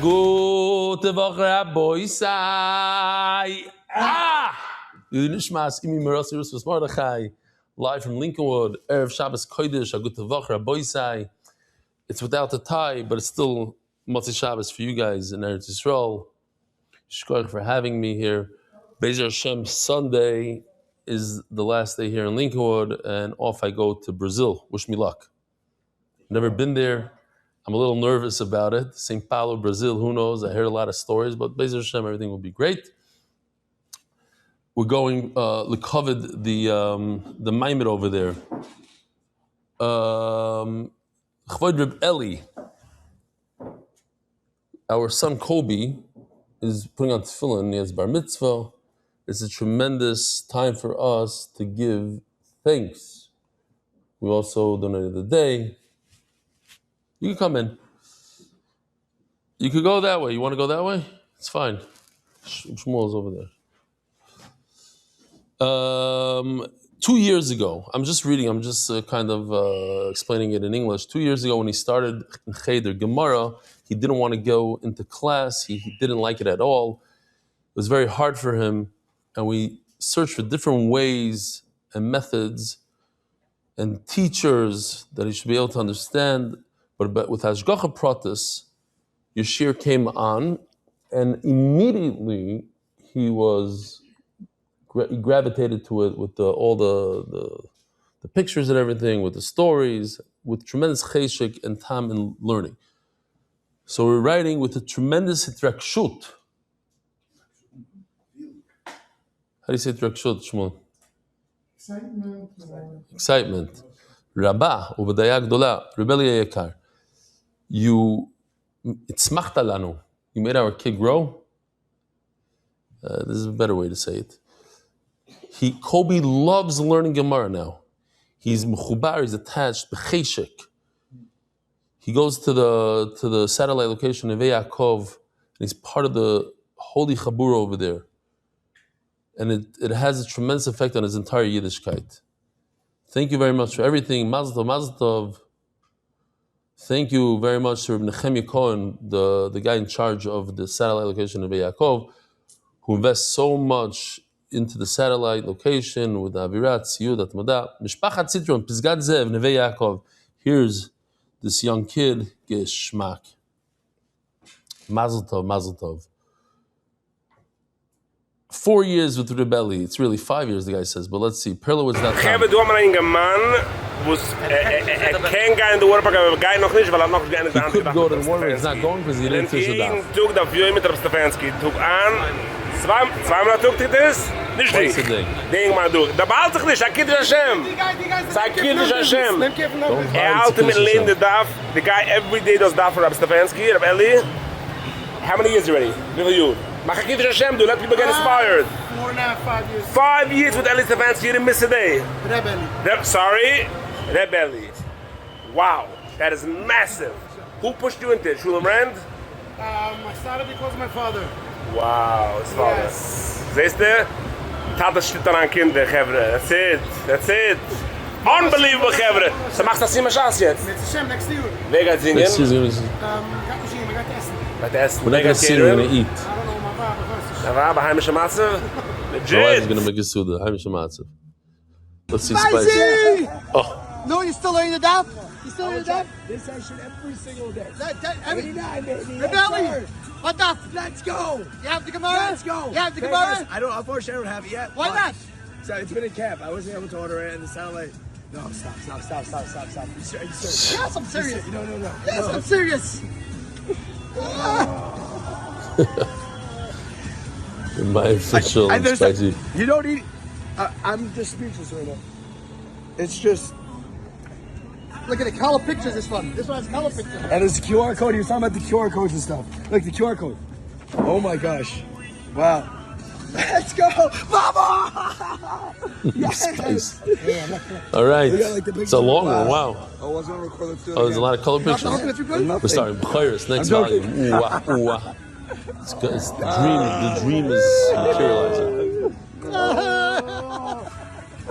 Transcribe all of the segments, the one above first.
Gute Woche, Boisai. Nishmas Imi Merasi Rusvas Mordechai, live from Lincolnwood, Erev Shabbos Kodesh, Gute Woche, Boisai. It's without the tie, but it's still Motzei Shabbos for you guys in Eretz Yisrael. Shkoch for having me here. Be'ezer Hashem, Sunday is the last day here in Lincolnwood, and off I go to Brazil. Wish me luck. Never been there. I'm a little nervous about it. St. Paulo, Brazil, who knows? I heard a lot of stories, but Be'ezer Hashem, everything will be great. We're going, Lekovid, the Maimed over there. Chvoid Reb Eli, our son Kobe, is putting on tefillin. He has bar mitzvah. It's a tremendous time for us to give thanks. We also donated the day. You can come in. You could go that way. You want to go that way? It's fine. Shmuel is over there. 2 years ago, I'm just explaining it in English. 2 years ago when he started in Cheder Gemara, he didn't want to go into class. He didn't like it at all. It was very hard for him. And we searched for different ways and methods and teachers that he should be able to understand. But with Hashgacha Pratis, Yashir came on, and immediately he gravitated to it with all the pictures and everything, with the stories, with tremendous cheshek and tam in learning. So we're writing with a tremendous hitrakshut. How do you say hitrakshut, Shmuel? Excitement. Rabbah, ubedaya gdola, Rebbe Yekar. You itzmachta lanu. You made our kid grow. This is a better way to say it. Kobe loves learning Gemara now. He's mechubar, he's attached, b'cheshek. He goes to the satellite location of Yaakov, and he's part of the holy chabura over there. And it has a tremendous effect on his entire Yiddishkeit. Thank you very much for everything. Mazel tov, mazel tov. Thank you very much to Reb Nechemia Cohen, the guy in charge of the satellite location of Yaakov, who invests so much into the satellite location with Avirat, Siyud, Atmada. Mishpachat Citron, Pisgat Zev, Neve Yaakov. Here's this young kid, Geschmack. Mazel tov, mazel tov. 4 years with Rebelli. It's really 5 years, the guy says, but let's see. Perlo was that time. Du mal ein Mann, was kein guy in the water park, aber guy noch nicht, weil noch gerne He could go to the water, he's not going because he didn't fish it out. Tug Daf Yomi mit Stefansky, tug an, zweimal tug das, nicht dich. Ding mal du. Da behalt sich nicht, Akid Hashem. Akid Hashem. Ultimate lane the Daf. The guy every day does Daf for Reb Stefansky, Reb Eli. How many years already? With you? Akid Hashem, do let people get inspired. 4.5, 5 years. 5 years with Eli Stefansky, you didn't miss a day. Sorry? Rebelli. Wow, that is massive. Who pushed you into it? Chullin Rand? I started because of my father. Wow, his father. Yes. Siehst du? Tat das steht an Kinder, Chevre. That's it. Unbelievable, Chevre. So machst das immer Chance jetzt? Mit Hashem, next year. Wer geht singen? Got to sing, I got to essen. Got to essen. We're not going to sing, we're going to eat. I don't know, my father first. Na wa, heimische Matze? My wife is going to make a suda. Hamish Matzev. Let's see Spicy! Oh. No, you're still learning the Daf? You still learning the Daf? This session every single day. 89, baby. Rebellion! What Daf? Let's go! You have the Gemara? Let's go! You have the Gemara? Unfortunately, I don't have it yet. Why not? So it's been in camp. I wasn't able to order it, and the satellite. No, stop. Are you serious? Yes, I'm serious. No. Yes, I'm serious. My official spicy. You don't eat. I'm just speechless right now. It's just. Look at the color pictures, this one. This one has color pictures. And there's a QR code. He was talking about the QR codes and stuff. Look, the QR code. Oh my gosh. Wow. Let's go. Mama! Yes. All right. It's a long one. Wow. I was going to record. Let's do it There's a lot of color pictures. We're starting B'chayris, next volume. Ooh, wah. It's good. It's the dream is materializing.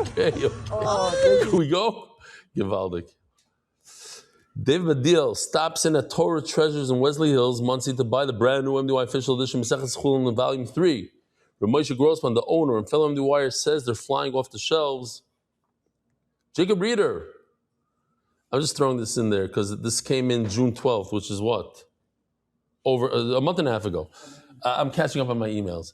Okay. Here we go. Gewaldig. David Badil stops in at Torah Treasures in Wesley Hills, Muncie, to buy the brand new MDY official edition Maseches Chullin in Volume 3. Ramosha Grossman, the owner and fellow MDYer, says they're flying off the shelves. Jacob Reeder. I'm just throwing this in there because this came in June 12th, which is what? Over a month and a half ago. I'm catching up on my emails.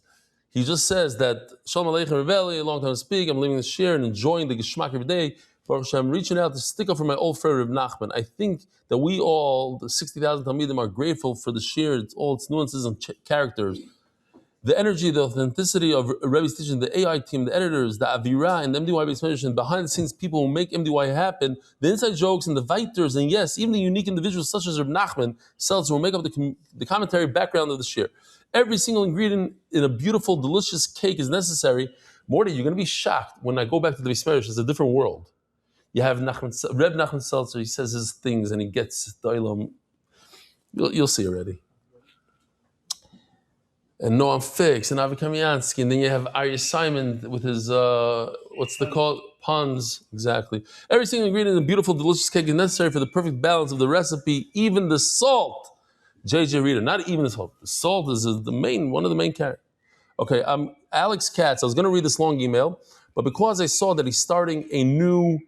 He just says that Shalom Aleichem Rebelli, a long time to speak. I'm leaving this share and enjoying the Geschmack every day. I'm reaching out to stick up for my old friend Reb Nachman. I think that we all, the 60,000 Talmidim, are grateful for the share, all its nuances and characters. The energy, the authenticity of Rebbe's teaching, the AI team, the editors, the Avira, and the MDY explanation, behind the scenes people who make MDY happen, the inside jokes and the viters, and yes, even the unique individuals such as Reb Nachman, Seltzer, will make up the commentary background of the share. Every single ingredient in a beautiful, delicious cake is necessary. Morty, you're going to be shocked when I go back to the Bismerish. It's a different world. You have Reb Nachman Seltzer, he says his things and he gets Dailam. You'll see already. And Noam Fix and Avi Kamiansky, and then you have Arya Simon with his, what's the called? Puns, exactly. Every single ingredient in a beautiful, delicious cake is necessary for the perfect balance of the recipe, even the salt. JJ Reader, not even the salt. The salt is one of the main characters. Okay, Alex Katz, I was going to read this long email, but because I saw that he's starting a new,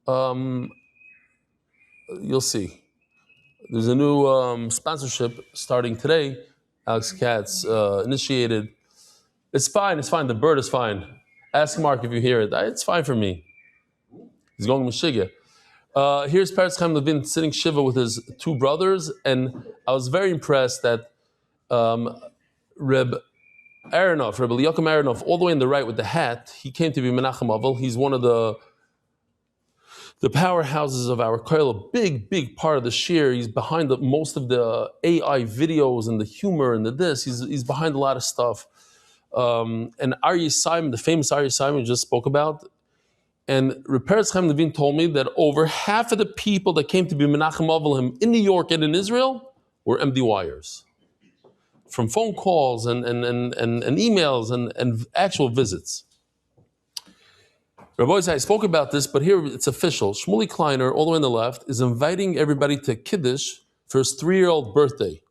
you'll see. There's a new sponsorship starting today. Alex Katz initiated. It's fine. The bird is fine. Ask Mark if you hear it. It's fine for me. He's going to Meshiga. Here's Peretz Chaim Levin sitting Shiva with his two brothers, and I was very impressed that Reb Eliakim Aronoff, all the way on the right with the hat, he came to be Menachem Avel. He's one of the powerhouses of our koil, a big part of the shir. He's behind most of the AI videos and the humor and the this. He's behind a lot of stuff. And Aryeh Simon, the famous Aryeh Simon we just spoke about, and Peretz Chaim Levin told me that over half of the people that came to be Menachem Avelhim in New York and in Israel were MDYers. From phone calls and emails and actual visits. Rabbi, I spoke about this, but here it's official. Shmuley Kleiner, all the way on the left, is inviting everybody to Kiddush for his 3-year-old birthday.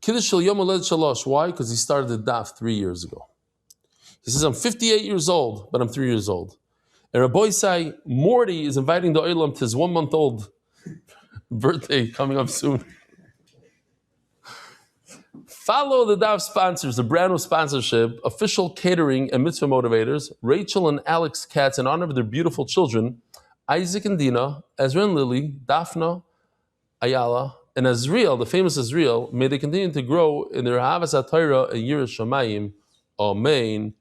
Kiddush Shel Yom Holed Shalosh. Why? Because he started the daf 3 years ago. He says, I'm 58 years old, but I'm 3 years old. And Rabbi Sai, Morty is inviting the Olam to his 1-month-old birthday coming up soon. Follow the DAF sponsors, the brand new sponsorship, official catering and mitzvah motivators, Rachel and Alex Katz, in honor of their beautiful children, Isaac and Dina, Ezra and Lily, Daphna, Ayala, and Azriel, the famous Azriel. May they continue to grow in their Ahavas HaTorah and Yiras Shamayim. Amen.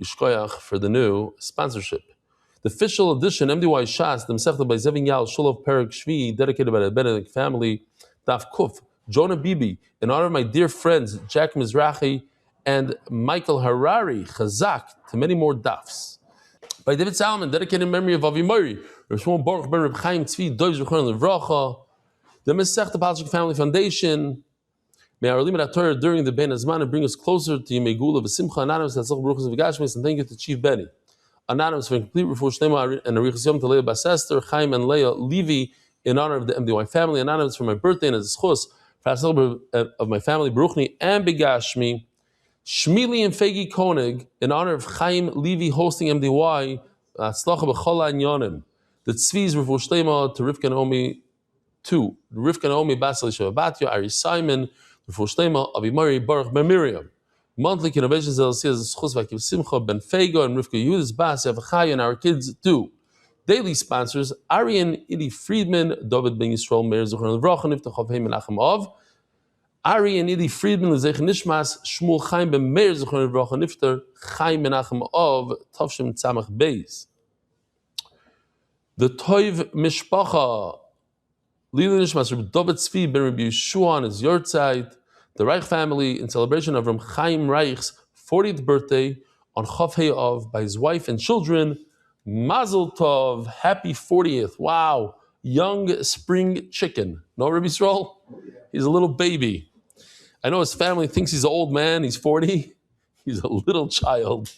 Yishkoyach for the new sponsorship. The official edition, MDY Shas, the Masechta by Zevin Yal, Shulov Perek Shvi, dedicated by the Benedict family, Daf Kuf, Jonah Bibi, in honor of my dear friends Jack Mizrahi and Michael Harari, Chazak, to many more dafs. By David Salman, dedicated in memory of Avimori, Rav Shmuel Baruch ben Reb Chaim Tzvi, Doiv Zechron Levracha, the Masechta Patrick Family Foundation. May our limit Torah during the Ben Azman bring us closer to Yemegula V'Simcha Anonymous Hatzach Baruchas V'Gashmis, and thank you to Chief Benny. Anonymous for a complete refuah shlema and a Arichas Yom to Leah Bas Esther, Chaim and Leah Levi, in honor of the MDY family. Anonymous for my birthday and as a schus of my family, Baruchni and Begashmi, Shmili and Fegi Koenig, in honor of Chaim Levi hosting MDY, Atzlacha B'chol Anyonim, the Tzvi's Refuah Shlema to Rivka Naomi 2, Rivka Naomi Basel Shabatya, Ari Simon, Refuah Shlema, Avimari Baruch Ben Miriam. Monthly innovations LLC Schus Vakiv Simcha, Ben Fego, and Rivka Yudis Bas, Yavachai, and our kids too. Daily sponsors, Arian Ili Friedman, David Ben Yisrael, Meir Zechron Levracha, Niftach Avhei Menachem Av, Arian Ili Friedman, Lezech Nishmas, Shmuel Chaim Ben Meir Zechron Levracha, Nifter, Chaim Menachem Av, Tavshim Tzamach Beis. The Toiv Mishpacha, Lila Nishmas, Reb David Tzvi, Ben Reb Yeshua on his Yortzeit, the Reich family, in celebration of Reb Chaim Reich's 40th birthday on Chav Hei Av by his wife and children. Mazel Tov, happy 40th. Wow, young spring chicken. No, Rabbi Yisrael? He's a little baby. I know his family thinks he's an old man, he's 40. He's a little child.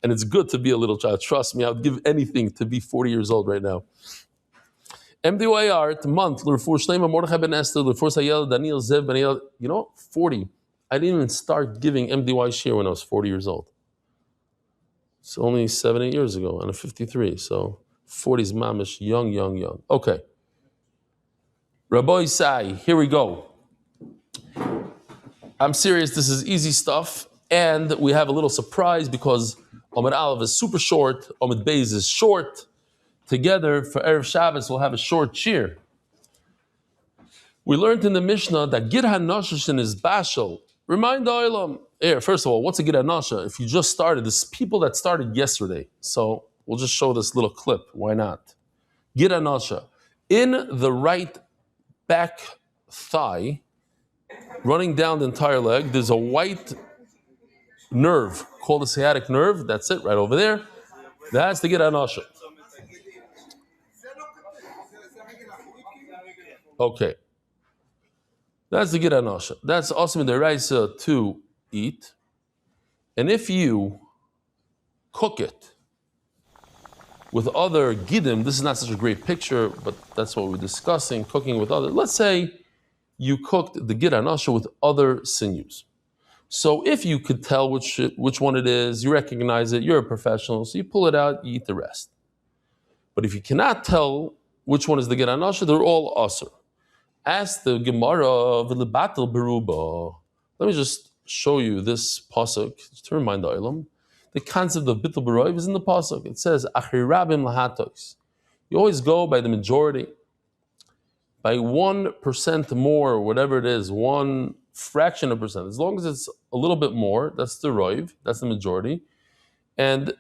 And it's good to be a little child. Trust me, I would give anything to be 40 years old right now. MDYR, month, L'Refur Shleima Mordechai ben Esther, L'Refur Sayel, Daniel Zev ben Eyal. 40. I didn't even start giving MDY share when I was 40 years old. It's only 7-8 years ago, and I'm 53. So 40 is mamish, young. Okay. Rabbi Isai, here we go. I'm serious, this is easy stuff. And we have a little surprise because Omid Aleph is super short, Omid Beis is short. Together, for Erev Shabbos, we'll have a short cheer. We learned in the Mishnah that Gid HaNashishin is Bashal. Remind the Olam. Here, first of all, what's a Gid HaNasha? If you just started, this people that started yesterday. So we'll just show this little clip. Why not? Gid HaNasha. In the right back thigh, running down the entire leg, there's a white nerve called the sciatic nerve. That's it, right over there. That's the Gid HaNasha. Okay. That's the Gid HaNasha. That's also the Raisa to eat. And if you cook it with other Gidim, this is not such a great picture, but that's what we're discussing, cooking with other. Let's say you cooked the Gid HaNasha with other sinews. So if you could tell which one it is, you recognize it, you're a professional, so you pull it out, you eat the rest. But if you cannot tell which one is the Gid HaNasha, they're all asur. Ask the Gemara of the Battle Beruba. Let me just show you this pasuk to remind the Olam. The concept of Bittul Beroiv is in the pasuk. It says, Achirabim lahatos. You always go by the majority. By 1% more, or whatever it is, one fraction of percent. As long as it's a little bit more, that's the roiv, that's the majority. And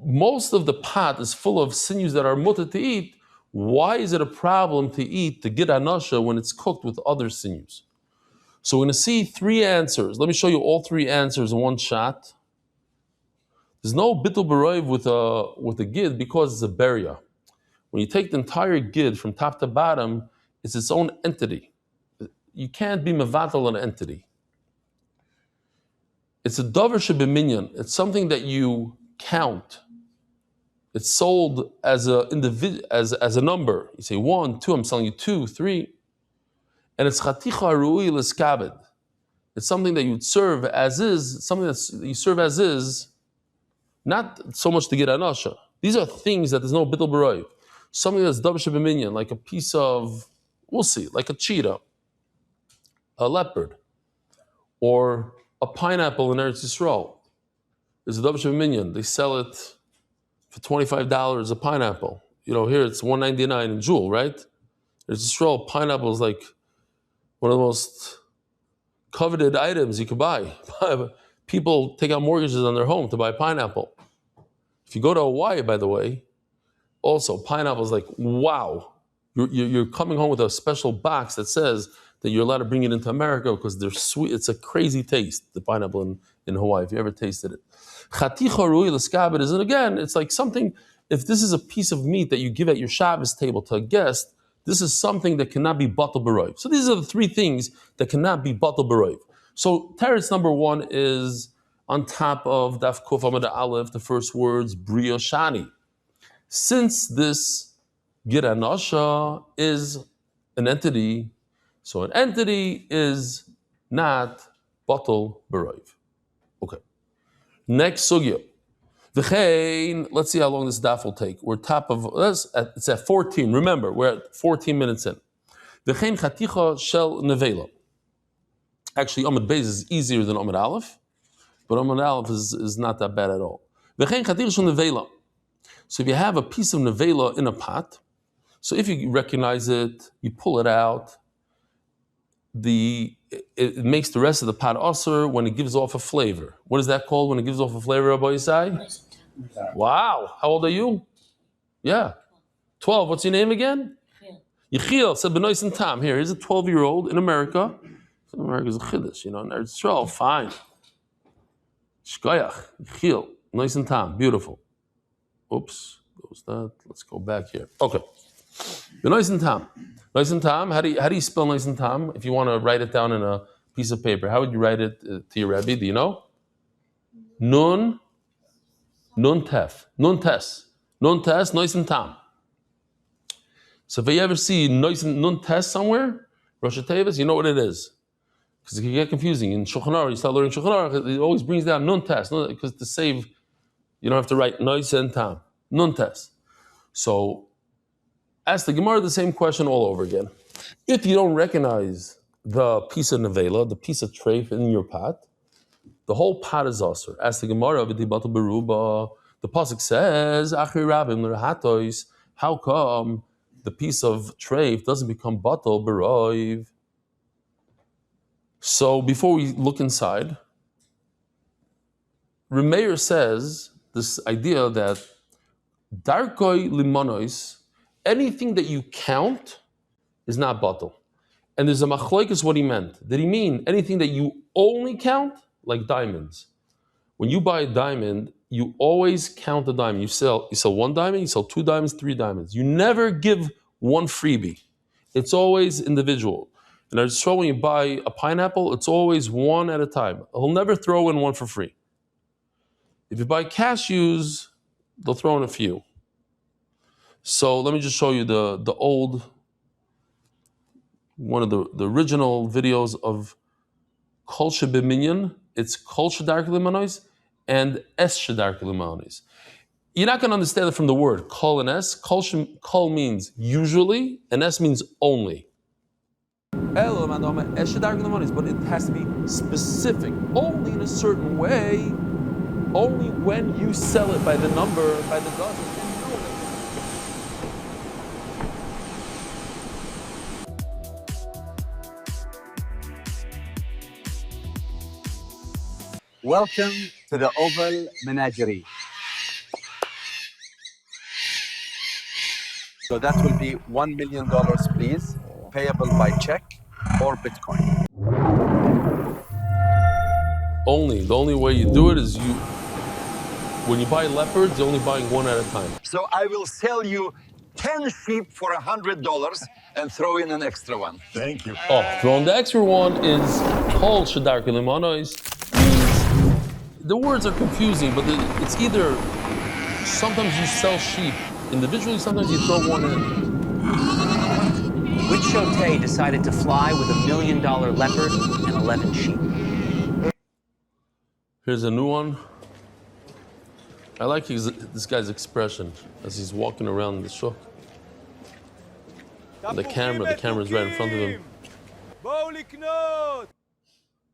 most of the pot is full of sinews that are mutter to eat. Why is it a problem to eat the Gid HaNasha when it's cooked with other sinews? So we're going to see 3 answers. Let me show you all 3 answers in one shot. There's no Bittul Beroiv with a Gid because it's a beria. When you take the entire Gid from top to bottom, it's its own entity. You can't be mevatel an entity. It's a davar shebeminyan. It's something that you count. It's sold as a number. You say 1, 2, I'm selling you 2, 3. And it's chaticha ru'i l'skabed. It's something that you would serve as is, something that you serve as is, not so much to get anasha. These are things that there's no bittul beroiv. Something that's davar shebeminyan, like a piece of, we'll see, like a cheetah, a leopard, or a pineapple in Eretz Yisrael. There's a davar shebeminyan. They sell it for $25 a pineapple. Here it's $1.99 in Jewel, right? There's Yisrael, pineapple is like one of the most coveted items you could buy. People take out mortgages on their home to buy pineapple. If you go to Hawaii, by the way, also pineapple is like, wow. You're coming home with a special box that says that you're allowed to bring it into America because they're sweet. It's a crazy taste, the pineapple in Hawaii, if you ever tasted it. Chaticha ru'i l'skabed is, and again, it's like something, if this is a piece of meat that you give at your Shabbos table to a guest, this is something that cannot be batal beroiv. So these are the 3 things that cannot be batal beroiv. So teretz number 1 is on top of Daf Kuf Amud Aleph, the first words, Bria Shani. Since this Gid HaNasha is an entity, so an entity is not batal beroiv. Okay. Next sugya. V'chein, let's see how long this daf will take. We're top of, it's at 14. Remember, we're at 14 minutes in. V'chein chaticha shel nevela. Actually, Amud Beis is easier than Amud Aleph, but Amud Aleph is not that bad at all. V'chein chaticha shel nevela. So if you have a piece of nevela in a pot, so if you recognize it, you pull it out, it makes the rest of the pot asur when it gives off a flavor. What is that called when it gives off a flavor, Rabbi Yisai? Wow. How old are you? Yeah. 12. What's your name again? Yechiel said Benois and Tam. Here's a 12-year-old in America. America's a chiddush, in Eretz Yisrael. Fine. Shkoyach. Yechiel. Benois and Tam. Beautiful. Oops. Goes that. Let's go back here. Okay. Benois and Tam. Nois and Tam, how do you spell Nois and Tam? If you want to write it down in a piece of paper, how would you write it to your Rebbe? Do you know? Nun, Nun tef. Nun tes. Nun tes, nois and tam. So if you ever see nois and nun tes somewhere, Rosh Tevis, you know what it is. Because it can get confusing. In Shulchan Aruch, you start learning Shulchan Aruch, it always brings down nun tes, because to save, you don't have to write nois and tam. Nun tes. So ask the Gemara the same question all over again. If you don't recognize the piece of nevela, the piece of treif in your pot, the whole pot is usher. Ask the Gemara, the pasuk says, "Achri rabim l'rahatois." How come the piece of treif doesn't become batal beroiv? So before we look inside, Remeir says this idea that darkoi limonois, anything that you count is not batal. And there's a machlokes what he meant. Did he mean anything that you only count, like diamonds? When you buy a diamond, you always count the diamond. You sell one diamond, you sell 2 diamonds, 3 diamonds. You never give one freebie. It's always individual. And I just show when you buy a pineapple, it's always one at a time. He'll never throw in one for free. If you buy cashews, they'll throw in a few. So let me just show you the old, one of the original videos of Kol Shebeminyan. It's Kol Shedar Limanois and Es Shedar Limanois. You're not going to understand it from the word Kol and Es. Kol means usually, and Es means only. But it has to be specific, only in a certain way, only when you sell it by the number, by the dozen. Welcome to the Oval Menagerie. So that will be $1 million, please, payable by check or Bitcoin. The only way you do it is when you buy leopards, you're only buying one at a time. So I will sell you 10 sheep for $100 and throw in an extra one. Thank you. Throwing the extra one is Kol Shedar Limanois. The words are confusing, but it's either sometimes you sell sheep individually, sometimes you throw one in. Which Shotay decided to fly with $1 million leopard and 11 sheep? Here's a new one. I like this guy's expression as he's walking around the shuk. The camera's right in front of him.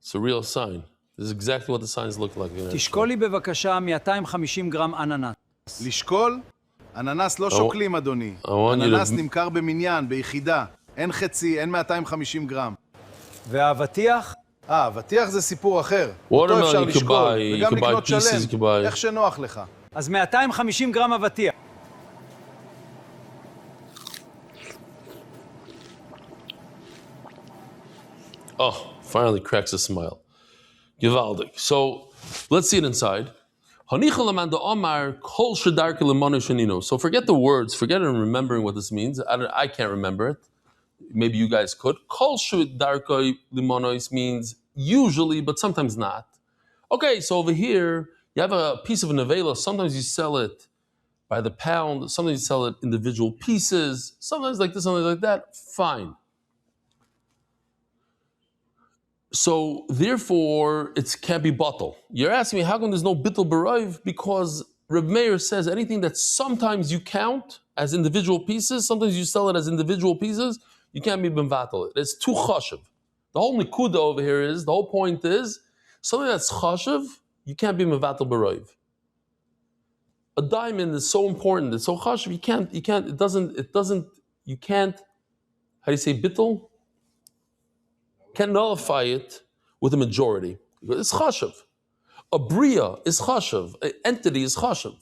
It's a real sign. This is exactly what the signs look like. תשקול לי בבקשה 250 גרם אננס. לשקול? אננס לא שוקלים, אדוני. אננס נמכר במניין, ביחידה. אין חצי, אין 250 גרם. והאבטיח? אבטיח זה סיפור אחר. אותו אפשר לשקול, וגם לקנות שלם, איך שנוח לך. אז 250 גרם אבטיח. Finally cracks a smile. Givaldik. So let's see it inside. So forget the words, forget in remembering what this means. I can't remember it. Maybe you guys could. Kol Shedarkei Limonois means usually, but sometimes not. Okay, so over here, you have a piece of a nevela. Sometimes you sell it by the pound. Sometimes you sell it individual pieces. Sometimes like this, sometimes like that. Fine. So therefore, it can't be batal. You're asking me, how come there's no bittul b'roiv? Because Reb Meir says anything that sometimes you count as individual pieces, sometimes you sell it as individual pieces, you can't be b'vatal. It's too chashiv. The whole nikuda over here is, the whole point is, something that's chashiv, you can't be b'vatal b'roiv. A diamond is so important, it's so chashiv, you can't, how do you say bittul? Can nullify it with a majority. It's chashav. A bria is chashav. An entity is chashav.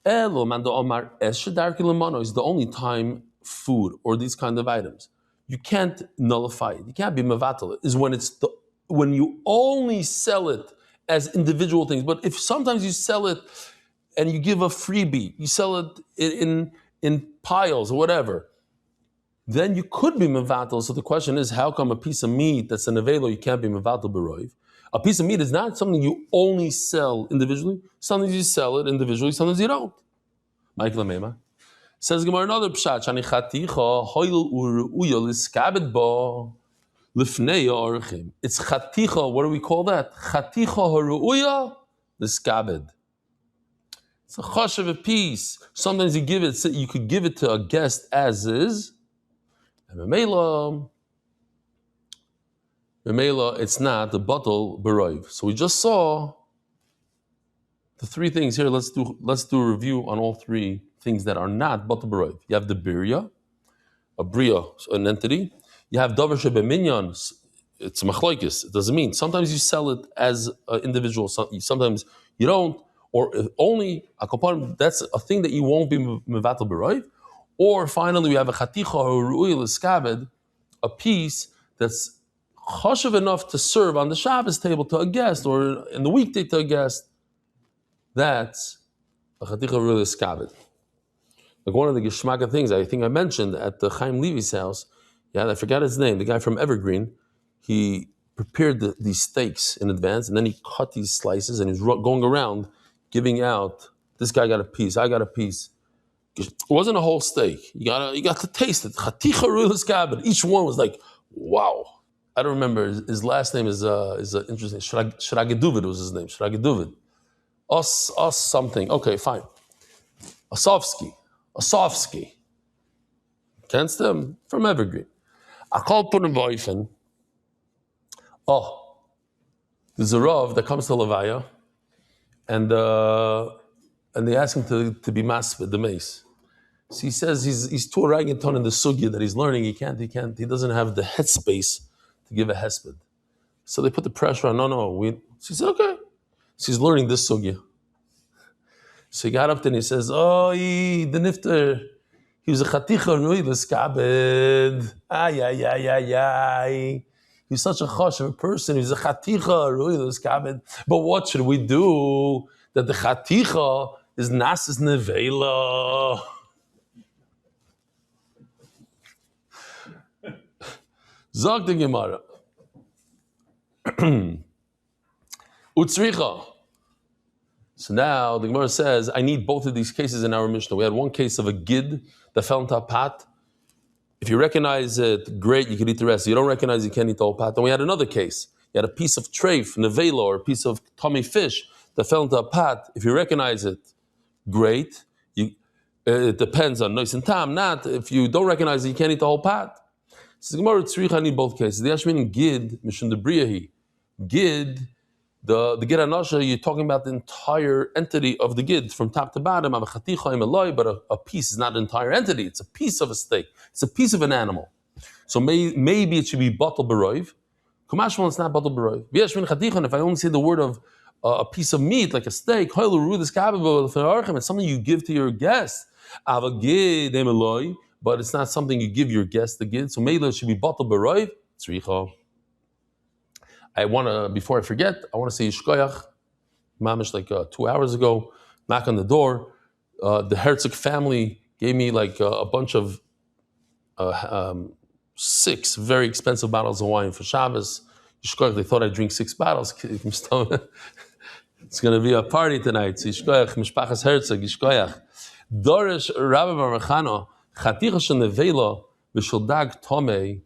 Elo man omar es shedar kilemano is the only time food or these kind of items you can't nullify it. You can't be mevatel. Is when you only sell it as individual things. But if sometimes you sell it and you give a freebie, you sell it in piles or whatever, then you could be mevatel. So the question is, how come a piece of meat that's an avelo you can't be mevatel b'roiv? A piece of meat is not something you only sell individually. Sometimes you sell it individually, sometimes you don't. Michael Amema says Gemara another pshat. Shani chaticha hoil uruya liskabed ba lifnei orchim. It's chaticha. What do we call that? Chaticha haruya liskabed. It's a chosh of a piece. Sometimes you give it. You could give it to a guest as is. And Memela, it's not the bottle beroiv. So we just saw the three things here. Let's do a review on all three things that are not bottle beroiv. You have the birya, a bria, an entity. You have davar shebeminyan. It's a machlokes. It doesn't mean sometimes you sell it as an individual. Sometimes you don't, or only a component. That's a thing that you won't be mevatel beroiv. Or finally, we have a chaticha or ru'il iskabed, a piece that's chashuv enough to serve on the Shabbos table to a guest, or in the weekday to a guest. That's a chaticha ru'il iskabed. Like one of the geshmaka things I think I mentioned at the Chaim Levy's house. Yeah, I forgot his name. The guy from Evergreen. He prepared these steaks in advance, and then he cut these slices, and he was going around giving out. This guy got a piece. I got a piece. It wasn't a whole steak. You got to taste it. Chaticha ru'il iskabed. Each one was like, wow. I don't remember. His last name is interesting. Shrageduvid was his name. Shrageduvid. Os something. Okay, fine. Osofsky. Against him from Evergreen. I called Punim. Oh, there's a Rav that comes to Levaya, and they ask him to be masped, the mace. So he says he's too orangutan in the sugya that he's learning. He doesn't have the headspace to give a hesped. So they put the pressure on. So he said, okay. So he's learning this sugya. So he got up there and he says, oh, the nifter, he was a chaticha ru'il iskabed. Ay. He was such a chosh of a person. He was a chaticha ru'il iskabed. But what should we do that the chaticha is nasis nevela? Zog the Gemara. Utzricha. So now the Gemara says, I need both of these cases in our Mishnah. We had one case of a gid that fell into a pot. If you recognize it, great, you can eat the rest. If you don't recognize it, you can't eat the whole pot. Then we had another case. You had a piece of treif, nevela, or a piece of tummy fish that fell into a pot. If you recognize it, great. It depends on nois and tam. Not if you don't recognize it, you can't eat the whole pot. So the Gemara tzricha need both cases. The Yashmin gid mishum de briyahi. Gid, the gid anasha, you're talking about the entire entity of the gid from top to bottom. But a piece is not an entire entity. It's a piece of a steak. It's a piece of an animal. So maybe it should be batal beroiv. Kumashmal, it's not batal beroiv. If I only say the word of a piece of meat, like a steak, it's something you give to your guest. But it's not something you give your guest the gid. So maybe it should be batal beroiv. Tzricha. Before I forget, I want to say Yishkoyach, mamish like 2 hours ago, knock on the door. The Herzog family gave me like a bunch of 6 very expensive bottles of wine for Shabbos. Yishkoyach, they thought I'd drink 6 bottles. It's going to be a party tonight. So Yishkoyach, Mishpachas Herzog, Yishkoyach. Dorish Rabbi Baruchano, Chaticha Shenevela, V'shel Dag Tomei,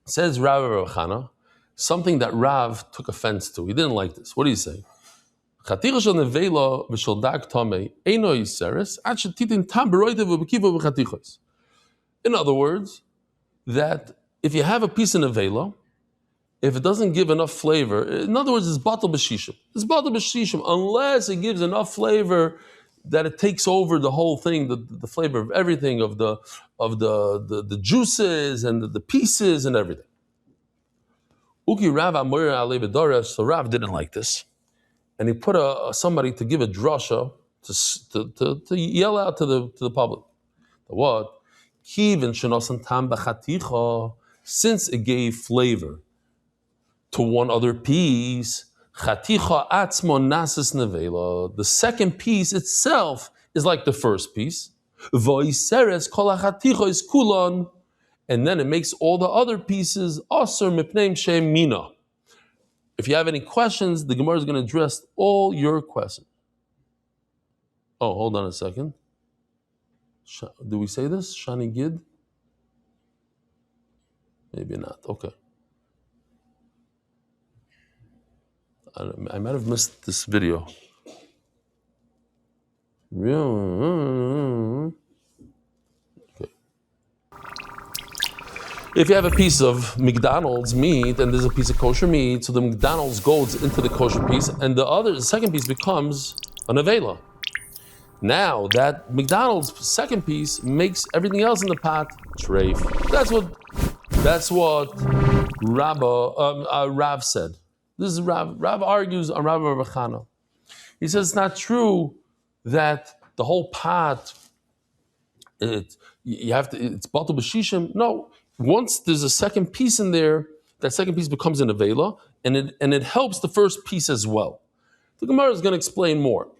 says Rabbi Baruchano, something that Rav took offense to. He didn't like this. What do you say? In other words, that if you have a piece of nevela, if it doesn't give enough flavor, in other words, it's batal b'shishim. It's batal b'shishim unless it gives enough flavor that it takes over the whole thing, the flavor of everything, of the juices and the pieces and everything. So Rav didn't like this, and he put somebody to give a drasha to yell out to the public. What? Since it gave flavor to one other piece, the second piece itself is like the first piece. And then it makes all the other pieces asur mipnei shem mina. If you have any questions, the Gemara is going to address all your questions. Oh, hold on a second. Do we say this? Shani Gid? Maybe not. Okay. I might have missed this video. Okay. If you have a piece of McDonald's meat and there's a piece of kosher meat, so the McDonald's goes into the kosher piece and the second piece becomes an avela. Now that McDonald's second piece makes everything else in the pot treif. That's what Rav said. This is Rav. Rav argues on Rav Chana. He says it's not true that the whole pot it's batal b'shishim. No, once there's a second piece in there, that second piece becomes an avela, and it helps the first piece as well. The Gemara is going to explain more.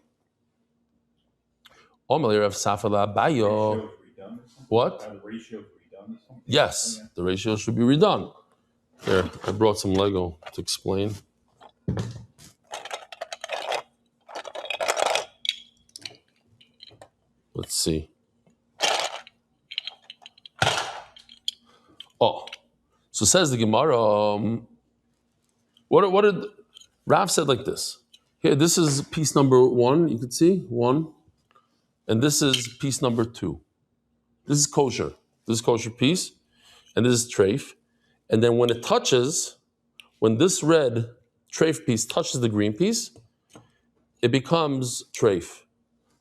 What? Yes, the ratio should be redone. Here, I brought some Lego to explain. Let's see. Oh, so says the Gemara. What did Rav said like this? Here, this is piece number 1. You can see 1. And this is piece number 2. This is kosher. This is kosher piece. And this is treif. And then when this red treif piece touches the green piece, it becomes treif.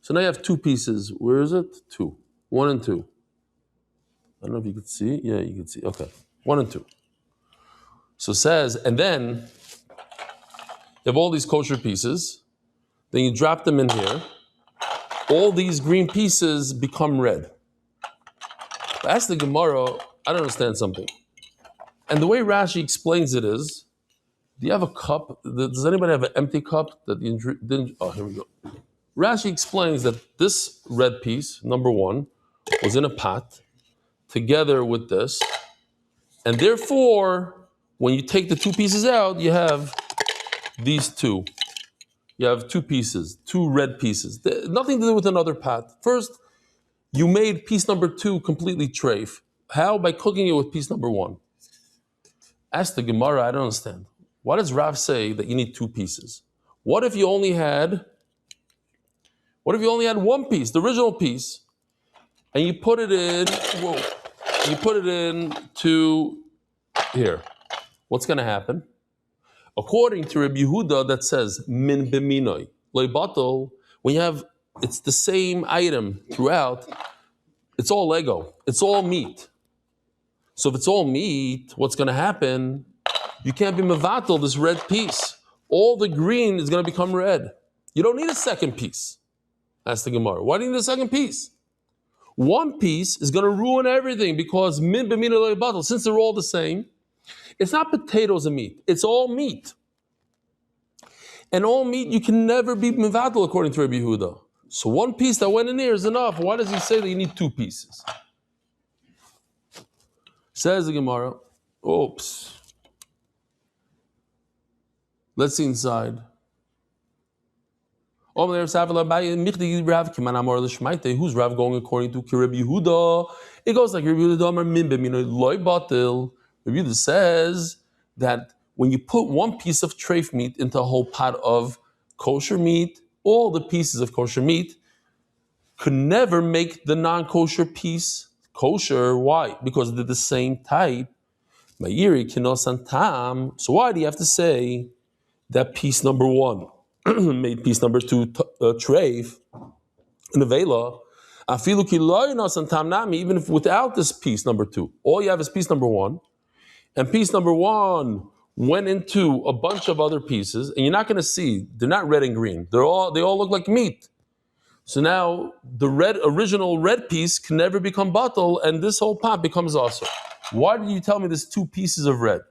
So now you have 2 pieces. Where is it? 2. 1 and 2. I don't know if you can see. Yeah, you can see. Okay. 1 and 2. So it says, and then you have all these kosher pieces. Then you drop them in here. All these green pieces become red. Ask the Gemara, I don't understand something. And the way Rashi explains it is, do you have a cup? Does anybody have an empty cup that you didn't? Oh, here we go. Rashi explains that this red piece, number 1, was in a pot together with this. And therefore, when you take the 2 pieces out, you have these 2. You have 2 pieces, 2 red pieces. Nothing to do with another pot. First, you made piece number 2 completely treif. How? By cooking it with piece number 1. Ask the Gemara, I don't understand. Why does Rav say that you need 2 pieces? What if you only had 1 piece, the original piece, and you put it in, to here? What's going to happen? According to Rabbi Yehuda, that says min b'minoi loy batal. When you have, it's the same item throughout. It's all Lego. It's all meat. So if it's all meat, what's going to happen? You can't be mevatel this red piece. All the green is going to become red. You don't need a second piece. That's the Gemara. Why do you need a second piece? 1 piece is going to ruin everything because min b'minoi loy batal. Since they're all the same. It's not potatoes and meat. It's all meat. And all meat, you can never be mevatel according to Rabbi Yehuda. So 1 piece that went in there is enough. Why does he say that you need 2 pieces? Says the Gemara. Oops. Let's see inside. Who's Rav going according to Rabbi Yehuda? It goes like Rabbi Yehuda. Rabbi Yehuda says that when you put 1 piece of treif meat into a whole pot of kosher meat, all the pieces of kosher meat could never make the non-kosher piece kosher. Why? Because they're the same type. So why do you have to say that piece number 1 made piece number 2 treif in a vela? Even if without this piece number 2, all you have is piece number 1. And piece number 1 went into a bunch of other pieces, and you're not going to see, they're not red and green. They all look like meat. So now the original red piece can never become batal, and this whole pot becomes also. Why did you tell me there's 2 pieces of red?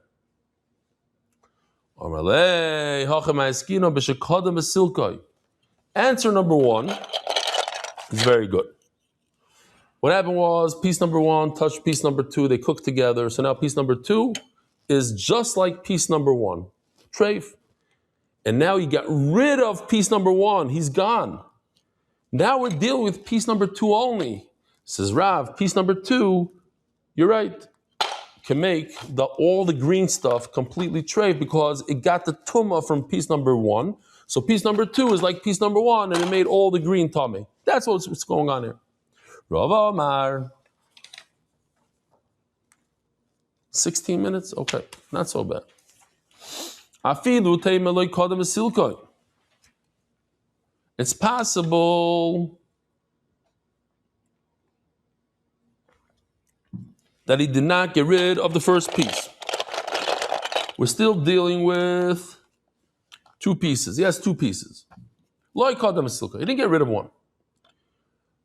Answer number 1 is very good. What happened was piece number 1 touched piece number 2, they cooked together. So now piece number 2 is just like piece number 1. treif. And now you got rid of piece number 1. He's gone. Now we're dealing with piece number 2 only. Says Rav, piece number 2, you're right, can make all the green stuff completely treif because it got the tumah from piece number 1. So piece number 2 is like piece number 1 and it made all the green tummy. That's what's going on here. Rav Amar. 16 minutes? Okay, not so bad. It's possible that he did not get rid of the first piece. We're still dealing with 2 pieces. He has 2 pieces. He didn't get rid of one.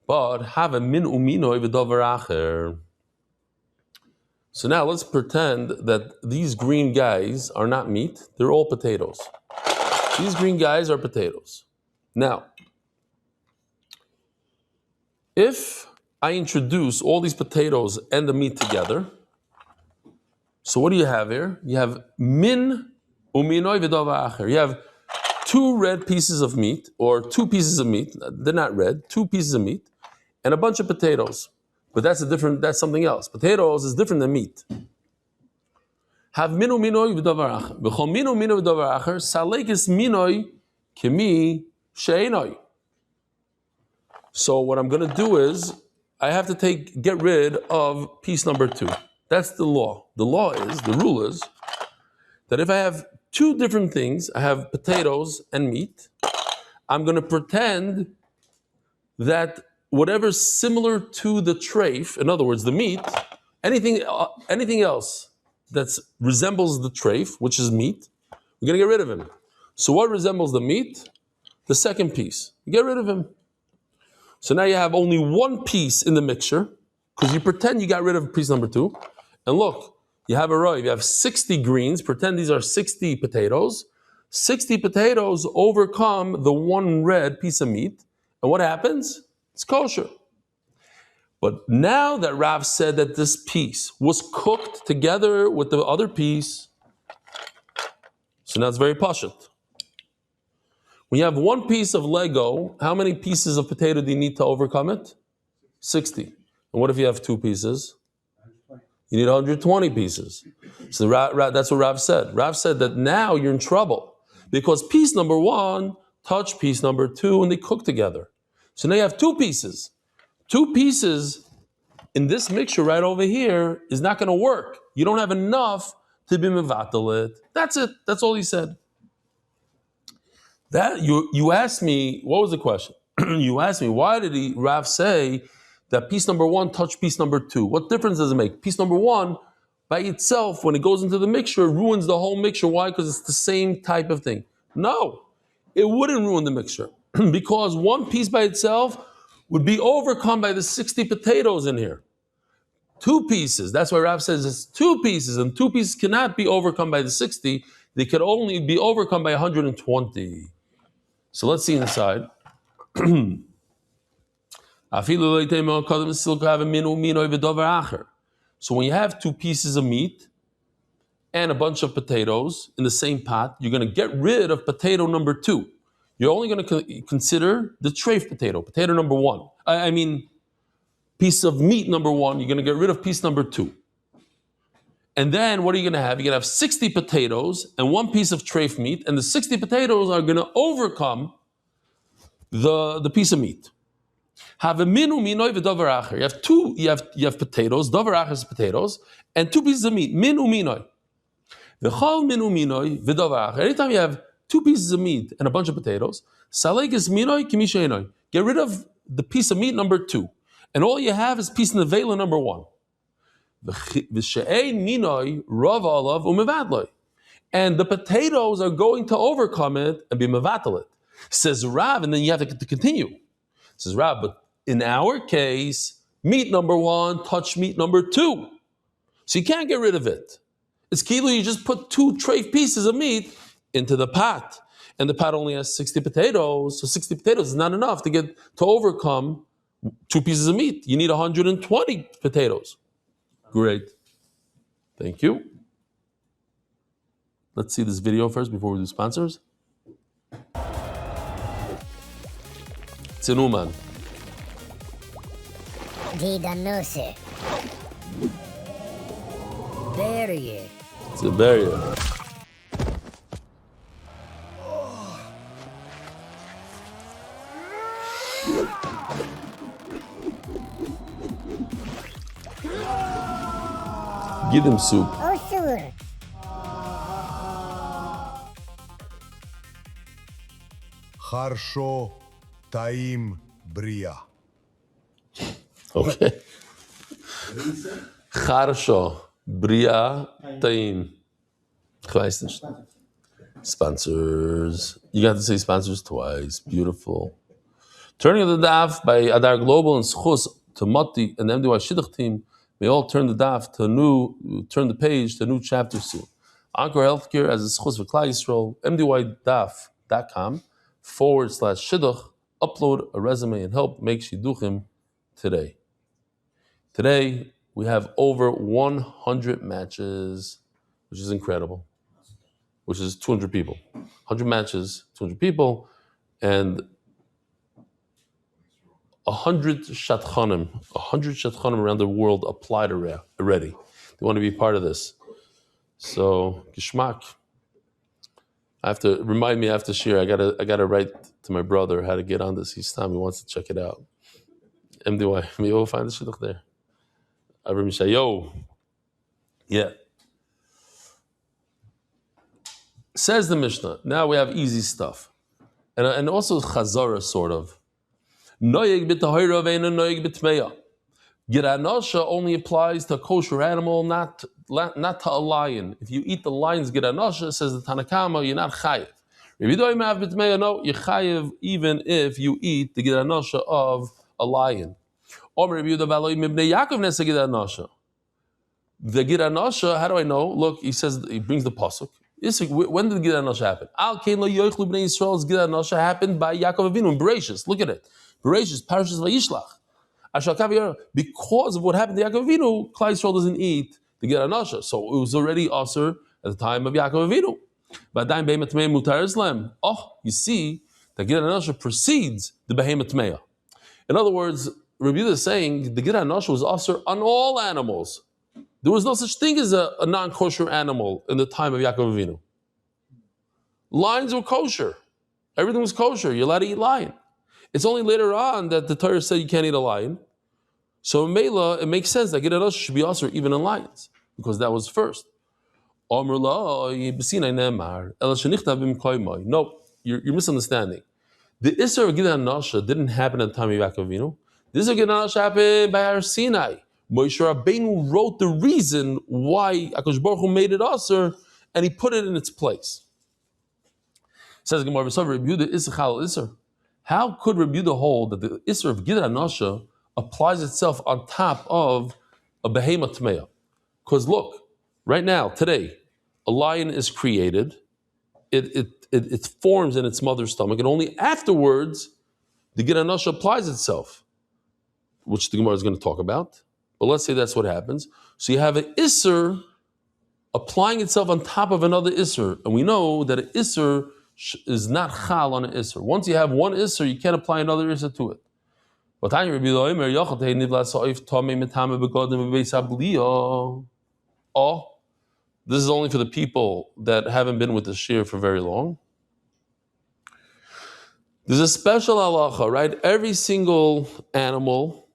But have a min umino v'davar acher. So now let's pretend that these green guys are not meat, they're all potatoes. These green guys are potatoes. Now, if I introduce all these potatoes and the meat together, so what do you have here? You have min uminoi v'davar acher. You have 2 red pieces of meat, or 2 pieces of meat, they're not red, 2 pieces of meat, and a bunch of potatoes. But that's something else. Potatoes is different than meat. Have minu minoi v'davar acher. V'chol minu minu v'davar acher, salekes minoi kemi she'enoi. So what I'm going to do is, I have to get rid of piece number 2. That's the law. The rule is, that if I have 2 different things, I have potatoes and meat, I'm going to pretend that whatever's similar to the treif, in other words, the meat, anything else that resembles the treif, which is meat, we're going to get rid of him. So what resembles the meat? The second piece. You get rid of him. So now you have only 1 piece in the mixture, because you pretend you got rid of piece number 2. And look, you have a row. You have 60 greens. Pretend these are 60 potatoes. 60 potatoes overcome the 1 red piece of meat. And what happens? It's kosher. But now that Rav said that this piece was cooked together with the other piece, so now it's very pashut. When you have 1 piece of Lego, how many pieces of potato do you need to overcome it? 60. And what if you have 2 pieces? You need 120 pieces. So that's what Rav said. Rav said that now you're in trouble because piece number 1 touched piece number 2 and they cook together. So now you have 2 pieces. 2 pieces in this mixture right over here is not going to work. You don't have enough to be mevatel it. That's it. That's all he said. That you asked me, what was the question? You asked me, why did Rav say that piece number 1 touched piece number 2? What difference does it make? Piece number 1, by itself, when it goes into the mixture, ruins the whole mixture. Why? Because it's the same type of thing. No, it wouldn't ruin the mixture. Because 1 piece by itself would be overcome by the 60 potatoes in here. 2 pieces, that's why Rav says it's 2 pieces, and 2 pieces cannot be overcome by the 60. They could only be overcome by 120. So let's see inside. So when you have 2 pieces of meat and a bunch of potatoes in the same pot, you're going to get rid of potato number 2. You're only going to consider the treif potato number 1. Piece of meat number 1, you're going to get rid of piece number 2. And then what are you going to have? You're going to have 60 potatoes and 1 piece of treif meat, and the 60 potatoes are going to overcome the piece of meat. Have a minu minoi v'davar acher. You have potatoes, davar acher is potatoes, and 2 pieces of meat, minu minoi. V'chol minu minoi v'davar acher. Anytime you have 2 pieces of meat and a bunch of potatoes, salekes minoi kemi she'enoi. Get rid of the piece of meat number 2, and all you have is piece of nevela number 1. V'she'ein minoi rav alav u'mevadloi. And the potatoes are going to overcome it and be mevatel it. Says Rav, and then you have to continue. Says Rav, but in our case, meat number 1 touched meat number 2. So you can't get rid of it. It's kilo, you just put 2 treif pieces of meat into the pot. And the pot only has 60 potatoes. So 60 potatoes is not enough to overcome 2 pieces of meat. You need 120 potatoes. Great. Thank you. Let's see this video first before we do sponsors. Tsinuman. Gidanose. Barrier. It's a barrier. Give them soup. Osur. Harsho Taim Bria. Okay. Harsho Bria Taim. Sponsors. You got to say sponsors twice. Beautiful. Turning of the daf by Adar Global and Schus to Moti and the MDY Shidduch team. May all turn the daf to turn the page to a new chapter soon. Anchor Healthcare as a Schus for Klal Yisrael. MDYDaf.com/Shidduch. Upload a resume and help make Shidduchim today. Today we have over 100 matches, which is incredible. Which is 200 people. 100 matches, 200 people, and 100 shatchanim around the world applied already. They want to be part of this. So, Gishmak. I have to remind me after shir. I gotta write to my brother how to get on this. He wants to check it out. MDY, maybe we'll find the shidduch there. Avram Yishayo. Yeah. Says the Mishnah. Now we have easy stuff, and also chazara sort of. Noyeg b'tahira ve'ena noyeg b'tmeya. Giranasha only applies to a kosher animal, not to a lion. If you eat the lion's giranasha, says the Tanakama, you're not chayiv. No, you're chayiv even if you eat the giranasha of a lion. The giranasha, how do I know? Look, he brings the pasuk. When did giranasha happen? Al kein lo yochlu bnei Yisrael's giranasha happened by Yaakov Avinu in Bereshis. Look at it. Bereshis, Parashas Vayishlach. Because of what happened to Yaakov Avinu, Klal Yisrael doesn't eat the giranasha. So it was already asur at the time of Yaakov Avinu. Oh, you see, the giranasha precedes the behemoth tmeya. In other words, Rabbi Yehuda is saying the giranasha was asur on all animals. There was no such thing as a non-kosher animal in the time of Yaakov Avinu. Lions were kosher. Everything was kosher. You're allowed to eat lion. It's only later on that the Torah said you can't eat a lion. So in Mela, it makes sense that giranasha should be asur even in lions, because that was first. No, you're misunderstanding. The Isser of giranasha didn't happen at the time of Yaakov Avinu. The Isser of giranasha happened by Har Sinai. Moshe Rabbeinu wrote the reason why HaKadosh Baruch Hu made it asur, and he put it in its place. Says Gemara, how could Rabbi Yehuda hold that the Isser of giranasha applies itself on top of a behemoth tmeya? Because look, right now, today, a lion is created, it forms in its mother's stomach, and only afterwards the giranasha applies itself, which the Gemara is going to talk about. But let's say that's what happens. So you have an Isser applying itself on top of another Isser, and we know that an Isser is not chal on an Isser. Once you have one Isser, you can't apply another Isser to it. Oh, this is only for the people that haven't been with the shir for very long. There's a special halacha, right? Every single animal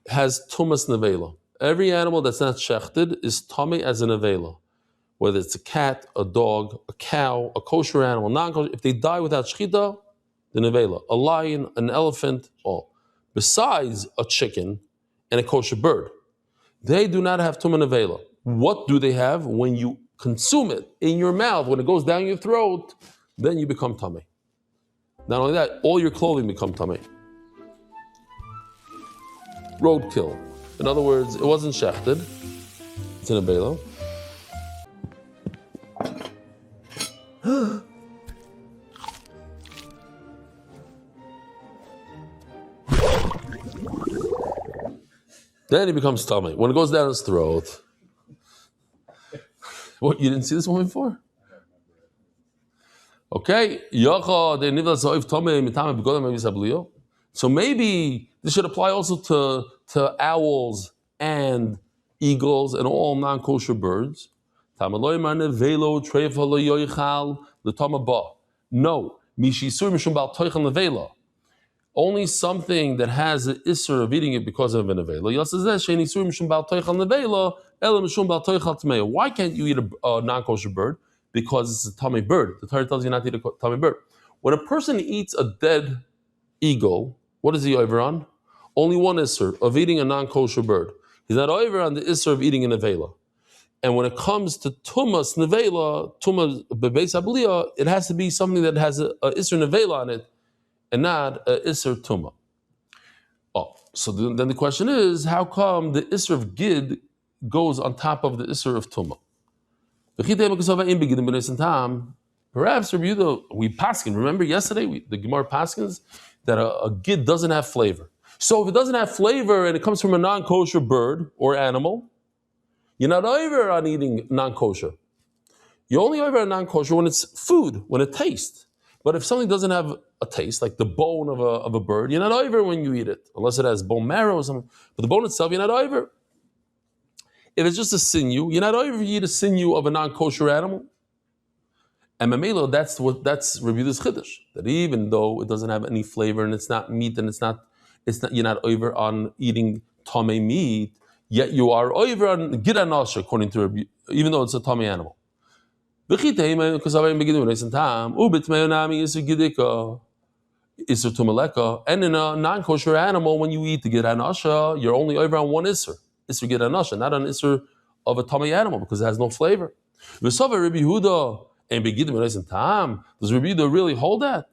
has tumas nevela. Every animal that's not shechted is tummy as a nevela. Whether it's a cat, a dog, a cow, a kosher animal, non-kosher, if they die without shechita, the nevela. A lion, an elephant, all. Besides a chicken and a kosher bird. They do not have tumah nevela. What do they have? When you consume it in your mouth, when it goes down your throat, then you become tummy. Not only that, all your clothing become tummy. Roadkill. In other words, it wasn't shechted. It's in a belo. Then he becomes tummy. When it goes down his throat. What, you didn't see this one before? Okay, so maybe this should apply also to owls and eagles and all non-kosher birds. No, only something that has an isser of eating it because of an nevela. Why can't you eat a non-kosher bird? Because it's a tummy bird. The Torah tells you not to eat a tummy bird. When a person eats a dead eagle, what is he over on? Only one isser of eating a non-kosher bird. He's not over on the isser of eating a nevela. And when it comes to tumas nevela, tumas bebeis abliya, it has to be something that has a isser nevela on it, and not a isser tuma. Oh, so then the question is, how come the isser of gid goes on top of the isser of tuma? Perhaps Rabbi Yehuda, we paskin. Remember yesterday the Gemara paskins that a gid doesn't have flavor. So if it doesn't have flavor and it comes from a non-kosher bird or animal, you're not over on eating non-kosher. You're only over on non-kosher when it's food, when it tastes. But if something doesn't have a taste, like the bone of a bird, you're not over when you eat it, unless it has bone marrow or something. But the bone itself, you're not over. If it's just a sinew, you're not over if you eat a sinew of a non-kosher animal. And mamelo, that's Rabbi Yehuda's chiddush, that even though it doesn't have any flavor and it's not meat and it's not you're not over on eating tamei meat, yet you are over on gidanash according to Rabbi, even though it's a tamei animal. And in a non-kosher animal, when you eat the gidanasha, you're only over on one isser gidanasha, not an isser of a tamei animal because it has no flavor. Does Rabbi Yehuda really hold that?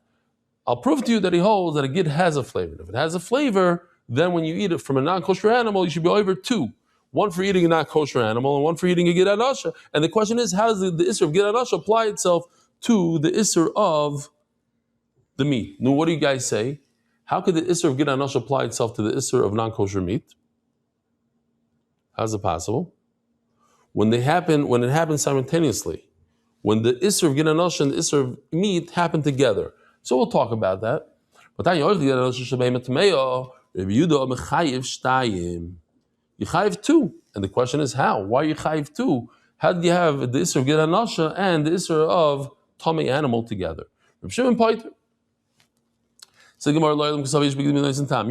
I'll prove to you that he holds that a gid has a flavor. If it has a flavor, then when you eat it from a non-kosher animal, you should be over two. One for eating a non-kosher animal and one for eating a gid anasha. And the question is, how does the isser of gid anasha apply itself to the isser of the meat? Now, what do you guys say? How could the isser of gid anasha apply itself to the isser of non-kosher meat? How's it possible? When it happens simultaneously. When the isser of gid anasha and the isser of meat happen together. So we'll talk about that. But you chayiv two. And the question is how? Why you chayiv two? How do you have the isser of gid anasha and the isser of tamei animal together? Reb Shimon Paiter.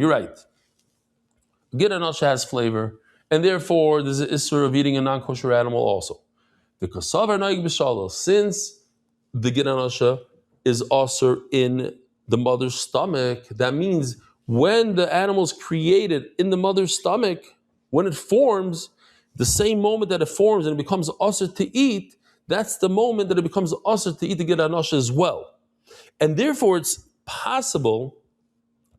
You're right. Gid anasha has flavor, and therefore there's an isser of eating a non-kosher animal also. Because since the gid anasha is also in the mother's stomach, that means when the animal is created in the mother's stomach, when it forms, the same moment that it forms and it becomes usher to eat, that's the moment that it becomes usher to eat the gid anasha as well. And therefore it's possible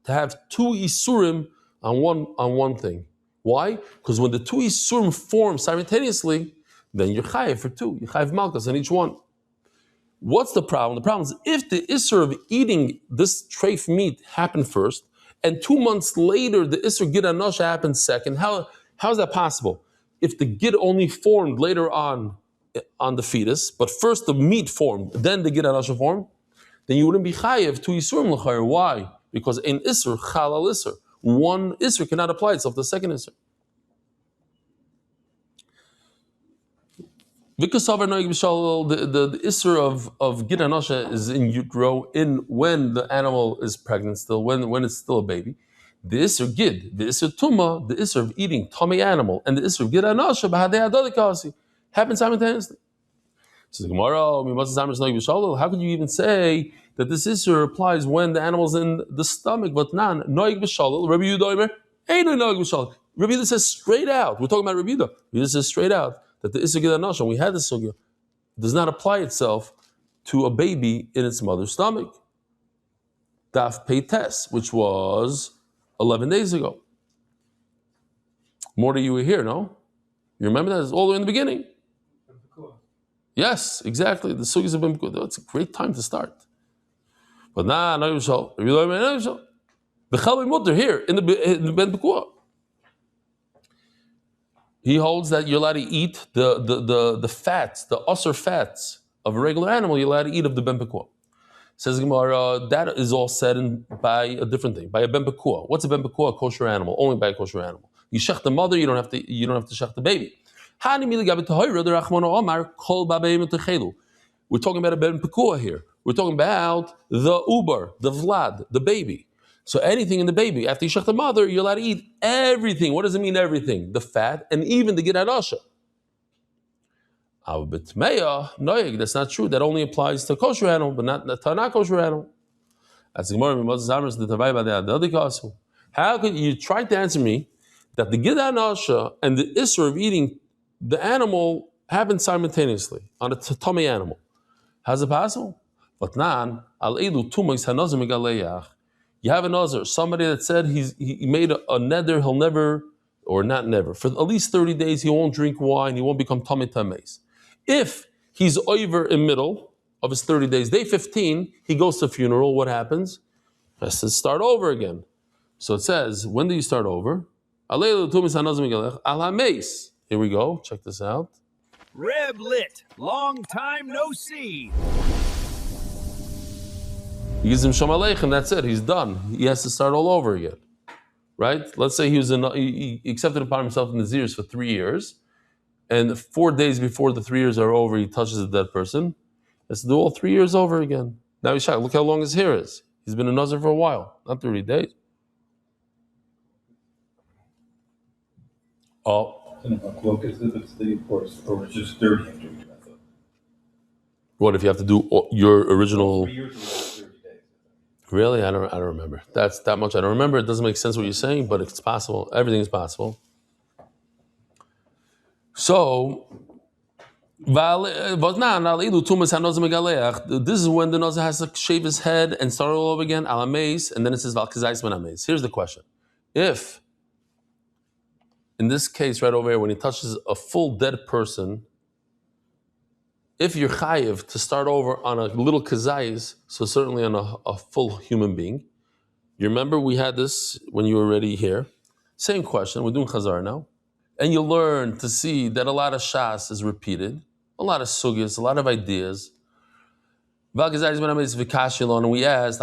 to have two isurim on one thing. Why? Because when the two isurim form simultaneously, then you're chayiv for two. You're chayiv malchus on each one. What's the problem? The problem is if the isser of eating this treif meat happened first, and 2 months later the isser gid anasha happened second, how is that possible? If the gid only formed later on the fetus, but first the meat formed, then the gid anasha formed, then you wouldn't be chayiv to isurim l'chayr. Why? Because in isser chalal isser, one isser cannot apply itself to the second isser. The isser of gid anasha is in utero when the animal is pregnant still, when it's still a baby. The isser gid, the isser tuma, the isser of eating tamei animal, and the isser of gid anasha happen simultaneously. So the Gemara, how could you even say that this isser applies when the animal's in the stomach, but not noig b'shalal? Rabbi Yehuda ain't no noig b'shalal. Rabbi Yehuda says straight out. We're talking about Rabbi Yehuda. Rabbi Yehuda says straight out that the isser gid anasha, we had this sugya, does not apply itself to a baby in its mother's stomach. Daf Peites, which was 11 days ago. More that you were here, no? You remember that? It's all the way in the beginning. Yes, exactly. The sugyas have been good. It's a great time to start. But no yishal. Here in the Ben Pekua. He holds that you're allowed to eat the fats, the usher fats of a regular animal. You're allowed to eat of the Ben Pekua. Says Gemara, that is all said by a different thing, by a ben pekua. What's a ben pekua? A kosher animal, only by a kosher animal. You shech the mother, you don't have to shech the baby. We're talking about a ben pekua here. We're talking about the uber, the vlad, the baby. So anything in the baby, after you shech the mother, you're allowed to eat everything. What does it mean, everything? The fat, and even the gid harasha. That's not true. That only applies to kosher animal, but not to not kosher animal. How could you try to answer me that the gid harasha and the isser of eating the animal happen simultaneously on a tummy animal? How's it possible? You have a nazar, somebody that said he made a neder, he'll never, or not never, for at least 30 days he won't drink wine, he won't become tummy tameis. If he's over in middle of his 30 days, day 15, he goes to a funeral, what happens? He has to start over again. So it says, when do you start over? Here we go, check this out. Reb Lit, long time no see. He gives him Shalom Aleichem, that's it, he's done. He has to start all over again. Right? Let's say he accepted upon himself in the Nazirus for 3 years, and 4 days before the 3 years are over, he touches a dead person. He has to do all 3 years over again. Now he's shocked. Look how long his hair is. He's been a Nazir for a while, not 30 days. Oh. Or it's just 30 after we do that. What if you have to do your original? Really? I don't remember. That's that much. I don't remember. It doesn't make sense what you're saying, but it's possible. Everything is possible. So, this is when the Nazir has to shave his head and start all over again, al hameis, and then it says val kazayis ben hameis. Here's the question: if, in this case right over here, when he touches a full dead person, if you're chayiv to start over on a little kazayis, so certainly on a full human being. You remember we had this when you were already here. Same question. We're doing chazar now. And you learn to see that a lot of shas is repeated, a lot of sugyas, a lot of ideas. And we asked,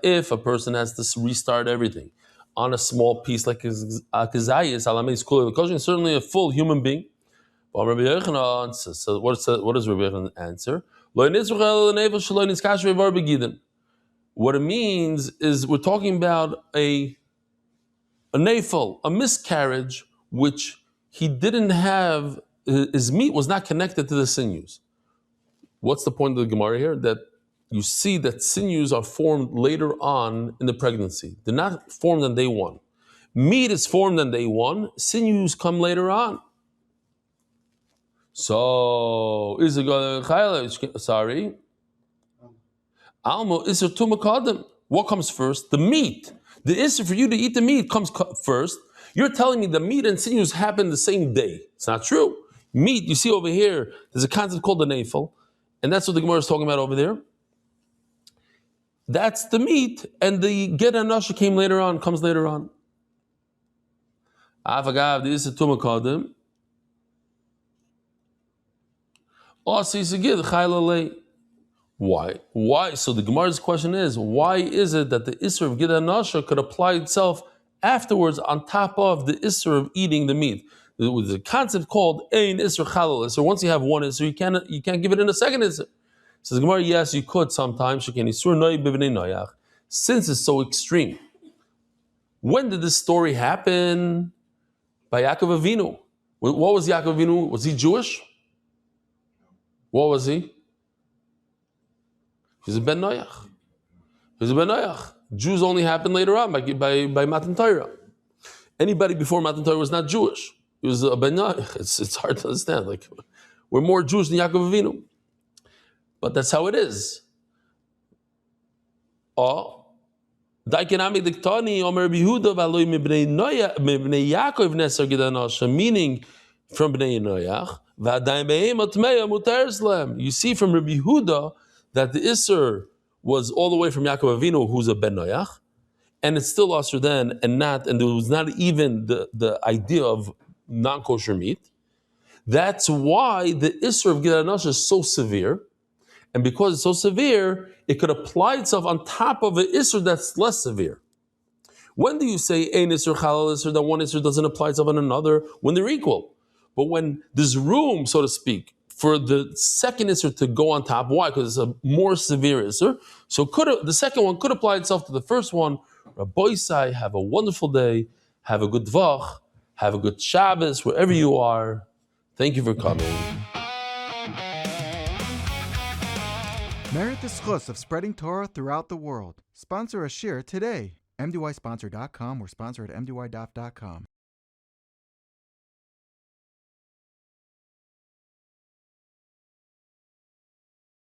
if a person has to restart everything on a small piece like a kazayis, certainly a full human being. So what does Rabbi Yochanan answer? What it means is we're talking about a nafel, a miscarriage, which he didn't have, his meat was not connected to the sinews. What's the point of the Gemara here? That you see that sinews are formed later on in the pregnancy. They're not formed on day one. Meat is formed on day one, sinews come later on. So, is it going to sorry? Almo is a tumakadam. What comes first? The meat. The issue for you to eat the meat comes first. You're telling me the meat and sinews happen the same day. It's not true. Meat, you see over here, there's a concept called the nafel, and that's what the Gemara is talking about over there. That's the meat, and the get anasha came later on, comes later on. Avagav, the issa tumakadam. Why? Why? So the Gemara's question is, why is it that the Isser of Gid Nasha could apply itself afterwards on top of the Isser of eating the meat? There's a concept called Ein Isser Chalal Isser. Once you have one Isser, you can't give it in a second Isser. Says the Gemara, yes, you could sometimes. Since it's so extreme. When did this story happen? By Yaakov Avinu. What was Yaakov Avinu? Was he Jewish? What was he? He's a Ben Noach. Jews only happened later on by Matan Torah. Anybody before Matan Torah was not Jewish. He was a Ben Noach. It's hard to understand. Like, we're more Jews than Yaakov Avinu. But that's how it is. Meaning from Bnei Noach. You see from Rabbi Yehuda that the Isser was all the way from Yaakov Avinu, who's a Ben Noach, and it's still Asr then, and there was not even the idea of non-kosher meat. That's why the Isser of Gid Hanash is so severe, And because it's so severe, it could apply itself on top of an Isser that's less severe. When do you say ein Isser Chalal Isser, that one Isser doesn't apply itself on another? When they're equal. But when there's room, so to speak, for the second Isser to go on top, why? Because it's a more severe Isser. So the second one could apply itself to the first one. Rabbi Isai, have a wonderful day. Have a good Voch. Have a good Shabbos, wherever you are. Thank you for coming. Merit the schus of spreading Torah throughout the world. Sponsor a shir today. MDYsponsor.com or sponsor at MDYDaf.com.